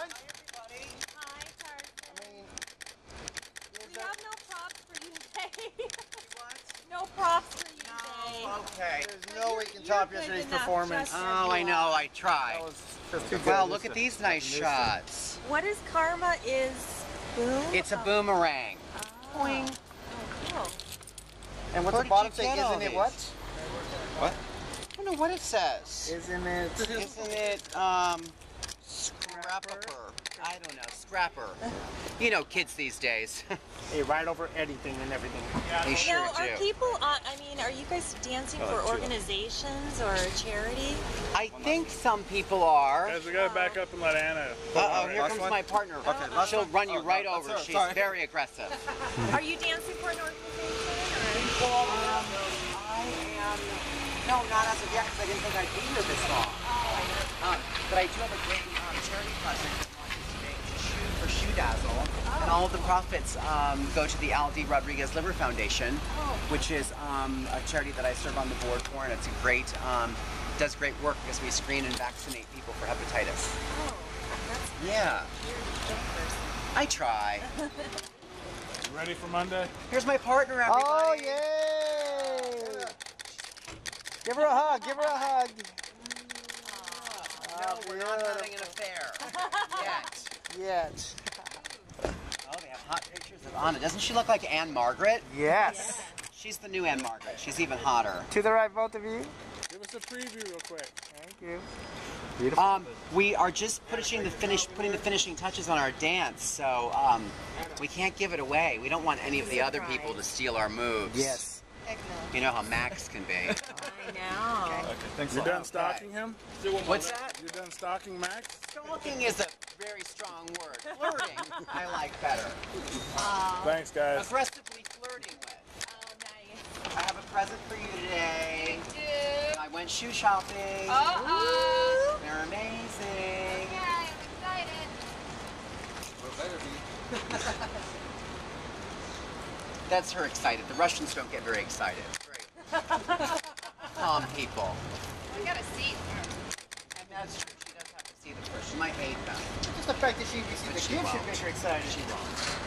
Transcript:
everyone. Hi, Tarzan. I mean, We have no props for you today. What? No props for you today. Okay. there's no way you can top You're good yesterday's enough performance. just Oh, I know. I That tried. was just too good. Wow, Missed look at it. these nice Missed it. shots. What is karma is boom? It's a boomerang. Boing. Oh, And what's Where the did bottom you say? get all Isn't it these? what? What? I don't know what it says. Isn't it? Isn't it, scrapper? I don't know, scrapper. You know kids these days. They write over anything and everything. They cool. sure Now, are do. people, I mean, are you guys dancing for organizations or charity? I think some people are. Guys, we gotta back up and let Anna. Uh-oh, here comes my partner. last She'll one? run you right that's over. her, She's sorry. very aggressive. Are you dancing for an organization? I am... No, not as of yet, because I didn't think I'd be here this long. But I do have a great charity project I'm launching today. It's a shoe for Shoe Dazzle. And all of the profits go to the Al D. Rodriguez Liver Foundation, which is a charity that I serve on the board for, and it's a great, does great work because we screen and vaccinate people for hepatitis. Oh, that's Yeah, you're a good person. I try. You ready for Monday? Here's my partner, everybody. Oh, yay! Give her a hug. Give her a hug. No, we're not having an affair. Yet. Yet. Oh, they have hot pictures of Anna. Doesn't she look like Anne Margaret? Yes. She's the new Anne Margaret. She's even hotter. To the right, both of you. Give us a preview real quick. Thank you. Beautiful. We are just putting the finishing touches on our dance, so we can't give it away. We don't want any of the other people to steal our moves. Yes. You know how Max can be. I know. Okay, thanks. You done stalking him? What's that? You done stalking Max? Stalking is a very strong word. Flirting, I like better. Thanks, guys. Aggressively flirting with. Oh, nice. I have a present for you today. I went shoe shopping. Uh-oh. They're amazing. Okay, I'm excited. That's her excited. The Russians don't get very excited. Very calm people. I got a seat. And that's true. She does have to see them first. She might hate them. Just the fact that she can see But the she gift should won't. make her excited. She won't.